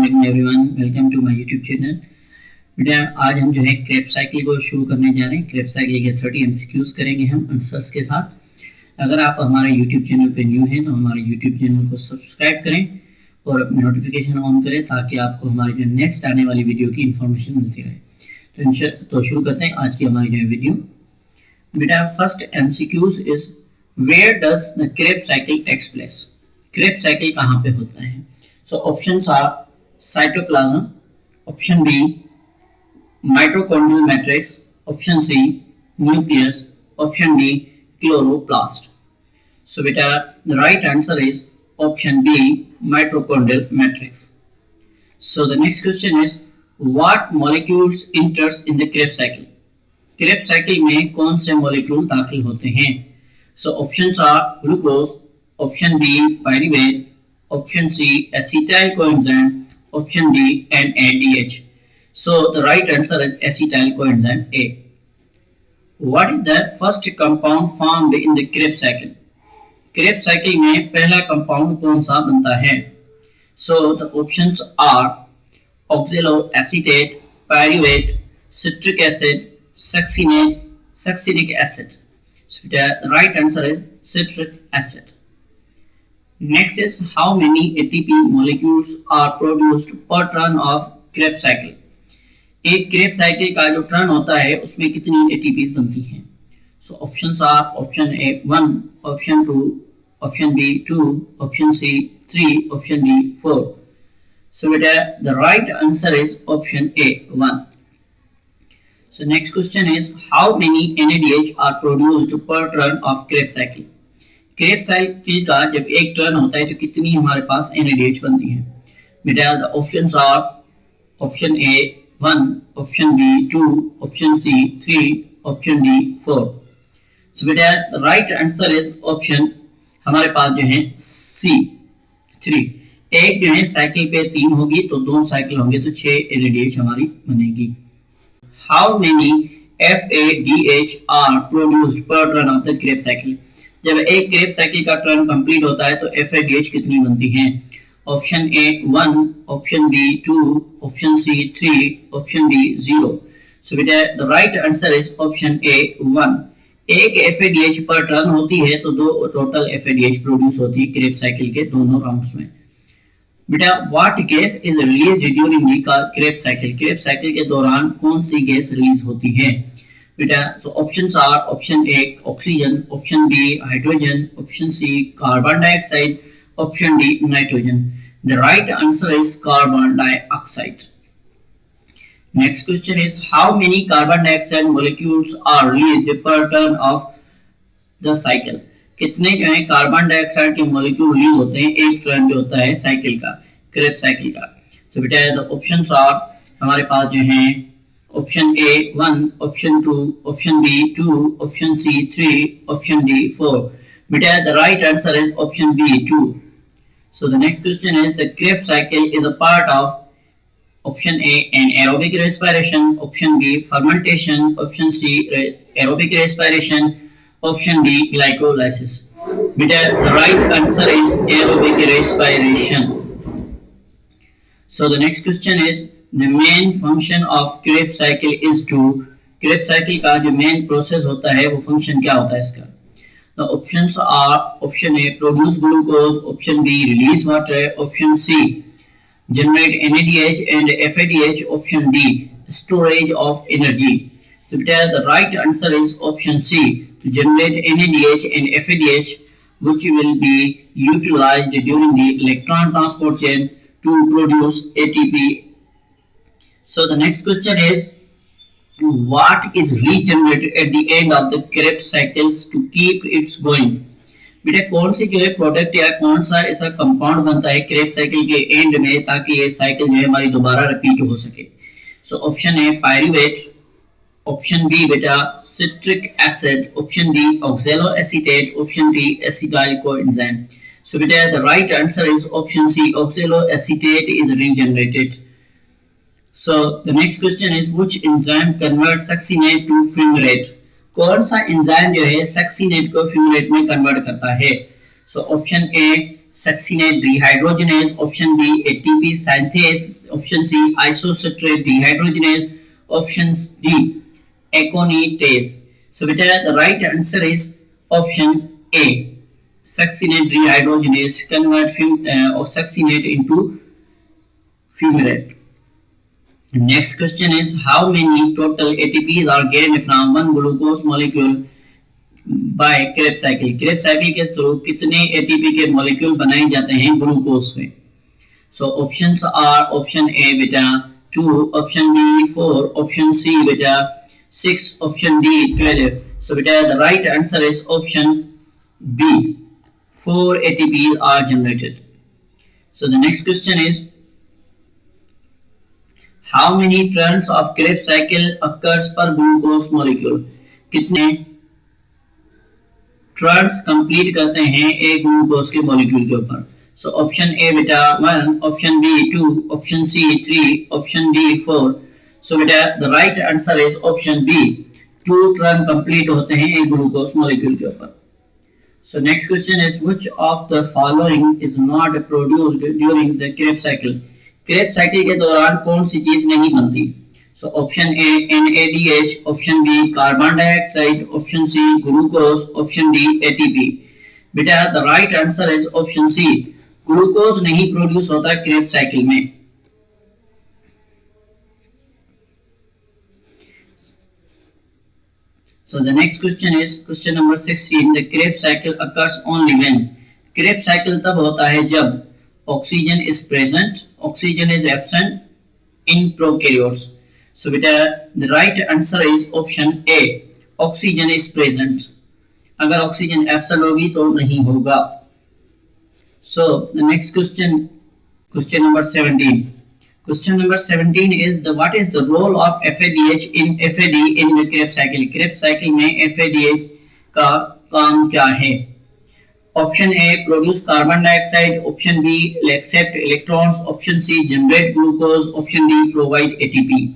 वालेकुम everyone, welcome to my YouTube channel. बेटा आज हम जो है क्रेब साइकिल को शुरू करने जा रहे हैं। क्रेब साइकिल के 30 एमसीक्यूज करेंगे हम आंसर्स के साथ। अगर आप हमारे यूट्यूब चैनल पे न्यू हैं तो हमारे यूट्यूब चैनल को सब्सक्राइब करें और अपनी नोटिफिकेशन ऑन करें ताकि आपको हमारी जो नेक्स्ट आने वाली वीडियो की इन्फॉर्मेशन मिलती रहे। तो शुरू करते हैं आज की हमारी जो वीडियो। बेटा first MCQs is where does the crab cycle takes place. Krebs cycle कहाँ पे होता है? So options are cytoplasm, option B mitochondrial matrix, option C nucleus, option D chloroplast. So beta the right answer is option B mitochondrial matrix. So the next question is what molecules enters in the Krebs cycle? Krebs cycle में कौन से molecule दाखिल होते हैं? So options are glucose, option B pyruvate, option C acetyl coenzyme, option D NADH. So the right answer is acetyl coenzyme A. What is the first compound formed in the Krebs cycle? Krebs cycle में पहला compound कौन सा बनता है? So the options are oxaloacetate, pyruvate, citric acid, succinate, succinic acid. So the right answer is citric acid. Next is how many ATP molecules are produced per turn of Krebs cycle. एक Krebs cycle का जो turn होता है उसमें कितनी ATPs बनती हैं? So options are option A 1, option 2, option B 2, option C 3, option D 4. So beta the right answer is option A 1. So next question is how many NADH are produced per turn of Krebs cycle. Crab cycle का जब एक turn होता है तो कितनी हमारे पास NADH बनती है? बेटा the options are option A 1, option B 2, option C 3, option D 4. So बेटा the right answer is option हमारे पास जो है सी 3. एक जो है साइकिल पे 3 होगी तो 2 साइकिल होंगे तो 6 NADH हमारी बनेगी. How many FADH are produced per turn of the crab cycle. जब एक क्रेब साइकिल का टर्न कंप्लीट होता है तो FADH कितनी बनती है? Option A 1, option B 2, option C 3, option D 0. So बेटा the right answer is option A 1. एक FADH पर टर्न होती है तो 2 टोटल FADH प्रोड्यूस होती है क्रेब साइकिल के दोनों राउंड्स में. बेटा what gas is released during the Krebs cycle. Krebs cycle के दौरान कौन सी गैस रिलीज होती है? बेटा so options are option A oxygen, option B hydrogen, option C carbon dioxide, option D nitrogen. The right answer is carbon dioxide. Next question is how many carbon dioxide molecules are released per turn of the cycle. कितने जो है carbon dioxide के molecule release होते हैं एक turn जो होता है साइकिल का, क्रेब साइकिल का? So बेटा the options are हमारे पास जो है option A 1, option 2, option B 2, option C 3, option D 4. बेटा the right answer is option B 2. So the next question is the crab cycle is a part of option A anaerobic respiration, option B fermentation, option C aerobic respiration, option D glycolysis. बेटा the right answer is aerobic respiration. So the next question is the main function of Krebs cycle is to. Krebs cycle का जो main process होता है वो function क्या होता है इसका? The options are option A produce glucose, option B release water, option C generate NADH and FADH, option D storage of energy. So the right answer is option C to generate NADH and FADH which will be utilized during the electron transport chain to produce ATP. So the next question is what is regenerated at the end of the Krebs cycles to keep it going. बेटा कौन सी जो है product या कौन सा ऐसा compound बनता है क्रेब साइकिल के एंड में ताकि ये साइकिल जो है हमारी दोबारा रिपीट हो सके? So option A pyruvate, option B बेटा citric acid, option D oxaloacetate, option D acetyl coenzyme. So बेटा the right answer is option C oxaloacetate is regenerated. So the next question is which enzyme converts succinate to fumarate. कौन सा enzyme जो है succinate को फ्यूमेट में convert करता है? So option A succinate dehydrogenase, option B ATP synthase, option C isocitrate dehydrogenase, option D aconitase. So बेटा the right answer is option A, succinate dehydrogenase convert or succinate into fumarate. Next question is how many total ATPs are gained from one glucose molecule by Krebs cycle? Krebs cycle के through कितने ATP के molecule बनाए जाते हैं glucose में? So options are option A beta 2, option B 4, option C beta 6, option D 12. So beta the right answer is option B. 4 ATPs are generated. So the next question is how many turns of Krebs cycle occurs per glucose molecule? कितने turns complete करते हैं एक glucose के molecule के ऊपर? So option A beta 1, option B 2, option C 3, option D 4. So beta the right answer is option B. 2 turn complete होते हैं एक ग्लूकोज मॉलिक्यूल के ऊपर. So next question is which of the following is not produced during the Krebs cycle? Krebs cycle के दौरान कौन सी चीज नहीं बनती? So option A NADH, option B carbon dioxide, option C glucose, option D ATP. बेटा the right answer is option C. Glucose नहीं produce होता Krebs cycle में. So the next question is question number 16. The Krebs cycle occurs only when? Krebs cycle तब होता है जब oxygen is present, oxygen is absent in prokaryotes. So बेटा the right answer is option A. Oxygen is present. अगर oxygen absent होगी तो नहीं होगा. So the next question, question number 17. Question number 17 is the what is the role of FADH in FAD in the Krebs cycle? Krebs cycle में FADH का काम क्या है? Option A produce carbon dioxide, option B accept electrons, option C generate glucose, option D provide ATP.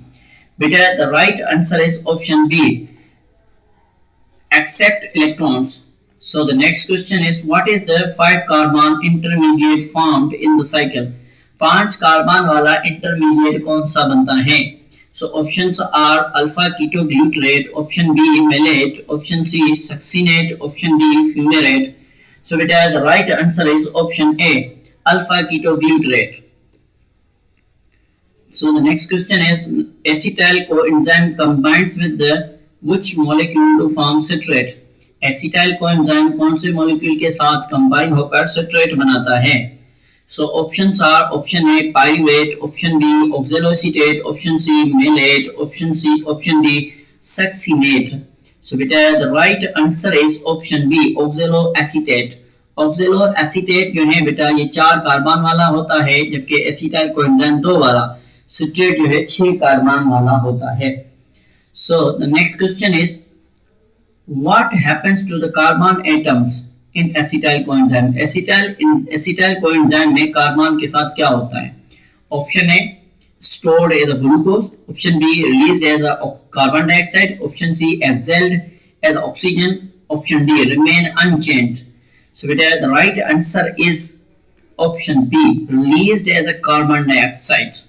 बेटा the right answer is option B, accept electrons. So the next question is what is the 5 carbon intermediate formed in the cycle? 5 carbon वाला intermediate कौन सा बनता है? So options are alpha ketoglutarate, option B malate, option C succinate, option D fumarate. So बेटा the right answer is option A, alpha ketoglutarate. So the next question is acetyl coenzyme combines with the which molecule to form citrate? Acetyl coenzyme कौन से molecule के साथ combine होकर citrate बनाता है? So options are option A pyruvate, option B oxaloacetate, option C malate, option C, option D succinate. So beta the right answer is option B oxaloacetate. Oxaloacetate जो है बेटा ये 4 कार्बन वाला होता है जबकि एसिटाइल कोएंजाइम 2 वाला, सिट्रेट जो है 6 कार्बन वाला होता है. So the next question is what happens to the carbon atoms in acetyl coenzyme? acetyl coenzyme में कार्बन के साथ क्या होता है? Option A stored as a glucose, option B released as a carbon dioxide, option C exhaled as oxygen, option D remain unchanged. So beta the right answer is option B, released as a carbon dioxide.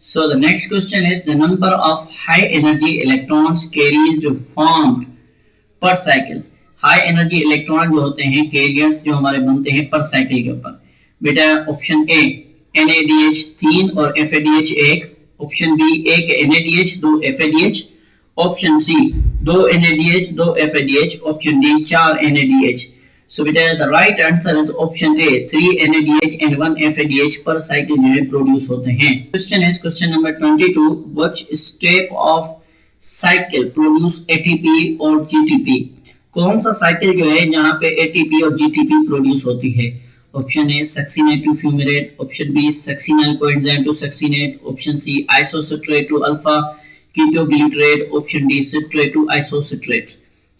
So the next question is the number of high energy electrons carried formed per cycle. High energy electron जो होते हैं carriers जो हमारे बनते हैं पर cycle के ऊपर. बेटा ऑप्शन ए NADH 3 और FADH 1, option B 1 NADH 2 FADH, option C 2 NADH 2 FADH, option D 4 NADH. So बेटा the right answer is option A 3 NADH and 1 FADH पर साइकिल जो है प्रोड्यूस होते हैं. Question is question number 22. Which step of cycle produce ATP और GTP? कौन सा cycle जो है जहां पे ATP और GTP प्रोड्यूस होती है? Option A succinate to fumarate, option B succinyl coenzyme to succinate, option C isocitrate to alpha ketoglutarate, option D citrate to isocitrate.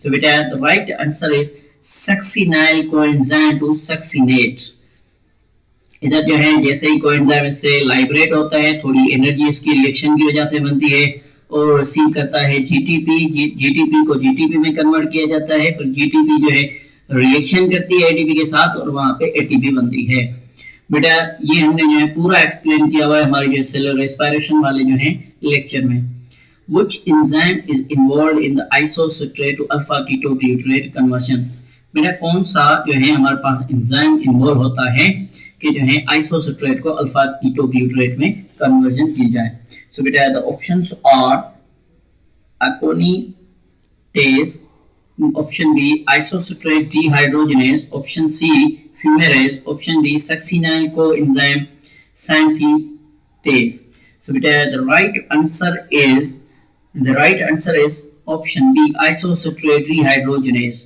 So बेटा the right answer is succinyl coenzyme to succinate. इधर जो है जैसे ही coenzyme से Lybrate होता है थोड़ी energy इसकी रिएक्शन की वजह से बनती है और रिसीव करता है जीटीपी, जीटीपी को जीटीपी में कन्वर्ट किया जाता है, फिर जीटीपी जो है रिएक्शन करती है एटीपी के साथ और वहां पे एटीपी बनती है। बेटा ये हमने जो है पूरा एक्सप्लेन किया हुआ है हमारे जो सेलुलर रेस्पिरेशन वाले जो है लेक्चर में। Which enzyme is involved in the isocitrate to alpha ketoglutarate conversion? बेटा कौन सा जो है हमारे पास एंजाइम इन्वॉल्व होता है कि जो है आइसोसिट्रेट को अल्फा कीटोग्लूटारेट में कन्वर्जन की जाए। सो बेटा the options are aconitase, option B isocitrate dehydrogenase, option C fumarase, option D succinyl coenzyme synthetase. So बेटा the right answer is option B, isocitrate dehydrogenase.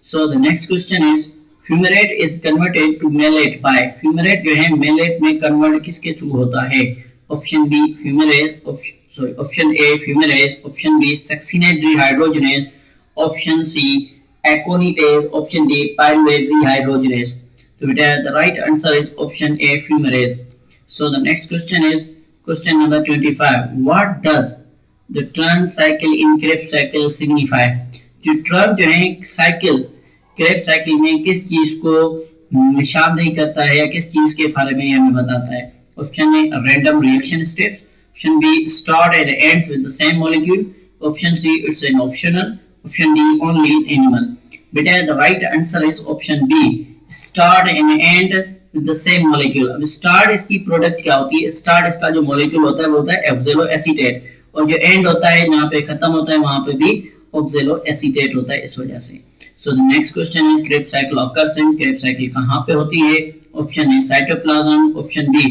So the next question is fumarate is converted to malate by, fumarate जो है malate में convert किसके through होता है? Option B fumarate, option A fumarate, option B succinate dehydrogenase, option C aconitase, option D pyruvate dehydrogenase. So the right answer is option A fumarate. So the next question is question number 25. What does the term cycle in Krebs cycle signify? जो term जो है cycle Krebs cycle में किस चीज को निशानदेही करता है या किस चीज के बारे में हमें बताता है? Option A random reaction steps, option B start and ends with the same molecule, option C it's an optional, option D only in animal. बेटा the right answer is option B, start and end with the same molecule. अब start इसकी product क्या होती है? start इसका जो molecule होता है वो होता है ऑक्सैलोएसीटेट, और जो एंड होता है जहाँ पे खत्म होता है वहां पे भी ऑक्सैलोएसीटेट होता है इस वजह से। सो द नेक्स्ट क्वेश्चन है Krebs cycle occurs in, Krebs cycle कहाँ पे होती है? Option A cytoplasm, option B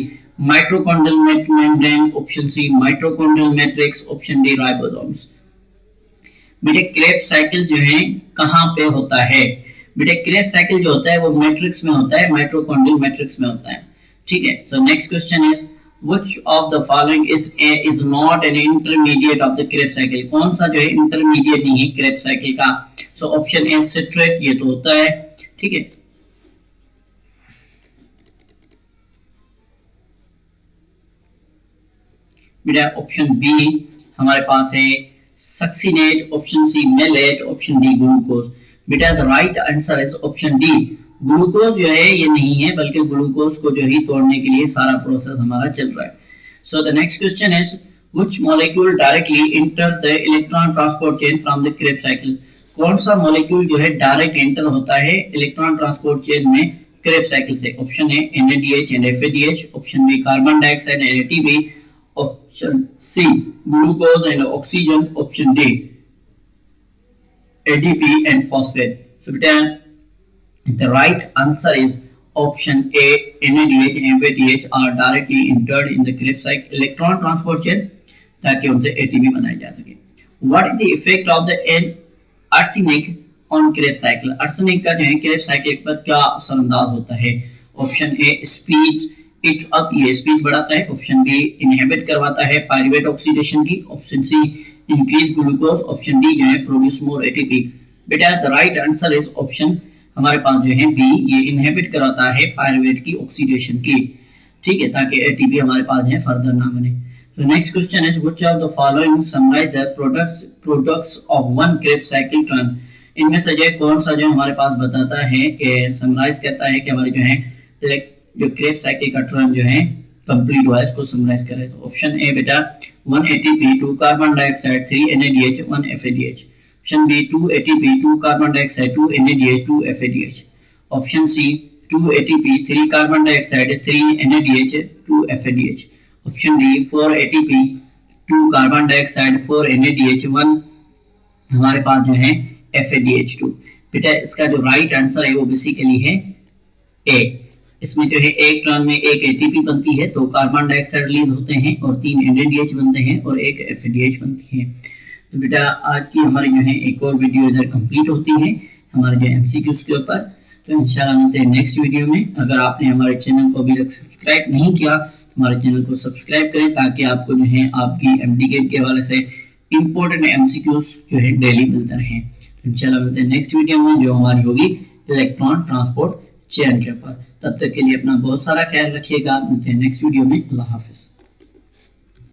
mitochondrial membrane, option C mitochondrial matrix, option D ribosomes. बेटे क्रेब्स साइकिल जो है कहाँ पे होता है? बेटे क्रेब्स साइकिल जो होता है वो मैट्रिक्स में होता है, माइटोकॉन्ड्रियल मैट्रिक्स में होता है। ठीक है, so next question is Which of the following is not an intermediate of the Krebs cycle? कौन सा जो है इंटरमीडिएट नहीं है Krebs cycle का? So ऑप्शन ए सिट्रेट, ये तो होता है। ठीक है, बेटा ऑप्शन बी हमारे पास है succinate, option C malate, option D glucose. बेटा the right answer is option D, glucose जो है ये नहीं है बल्कि ग्लूकोज को जो ही तोड़ने के लिए सारा प्रोसेस हमारा चल रहा है। So the next question is which molecule directly enters the electron transport chain from the Krebs cycle? कौन सा मॉलिक्यूल जो है डायरेक्ट एंटर होता है इलेक्ट्रॉन ट्रांसपोर्ट चेन में क्रेब्स साइकिल से? Option A NADH and FADH, option B carbon dioxide and ATP, option C glucose and oxygen, option D ADP and phosphate. So बेटा the right answer is option A, NADH and FADH are directly entered in the Krebs cycle electron transport chain ताकि उनसे ATP बनाई जा सके। What is the effect of the arsenic on Krebs cycle? arsenic का जो है Krebs cycle पर क्या असरअंदाज होता है? Option A speed it up, ये स्पीड बढ़ाता है, ऑप्शन बी इनहिबिट करवाता है पायरुवेट ऑक्सीडेशन की, option C increase glucose, option D जो है प्रोड्यूस मोर ATP। बेटा the right answer is option हमारे पास जो है बी, ये इनहिबिट कराता है पायरुवेट की ऑक्सीडेशन की। ठीक है, ताकि ATP हमारे पास है फर्दर ना बने। So next question is which of the following summarize the products of one Krebs cycle term? इनमें से जो कौन सा जो हमारे पास बताता है कि समराइज करता है कि हमारे जो है जो Krebs cycle का टर्म जो है कंप्लीट हुआ है, इसको समराइज करें। तो ऑप्शन ए बेटा 1 ATP 2 carbon dioxide 3 NADH 1 FADH, option B 2 ATP 2 carbon dioxide 2 NADH 2 FADH, option C 2 ATP 3 carbon dioxide 3 NADH 2 FADH, option D 4 ATP 2 carbon dioxide 4 NADH 1 हमारे पास जो है FADH2। बेटा इसका जो राइट आंसर है वो बेसिकली है ए। इसमें जो है एक टर्म में एक ATP बनती है, 2 कार्बन डाइऑक्साइड रिलीज होते हैं और 3 NADH बनते हैं और एक FADH बनती है। तो बेटा आज की हमारी जो है एक और वीडियो इधर कंप्लीट होती है हमारे जो MCQs के ऊपर। तो इंशाल्लाह मिलते हैं नेक्स्ट वीडियो में। अगर आपने हमारे चैनल को अभी तक सब्सक्राइब नहीं किया हमारे चैनल को सब्सक्राइब करें ताकि आपको जो है आपकी MDGate के हवाले से इंपॉर्टेंट MCQs जो है डेली मिलते रहें। तो इंशाल्लाह मिलते हैं नेक्स्ट वीडियो में जो हमारी होगी इलेक्ट्रॉन ट्रांसपोर्ट चेन के ऊपर। तब तक के लिए अपना बहुत सारा ख्याल रखिएगा। मिलते हैं नेक्स्ट वीडियो में। अल्लाह हाफिज।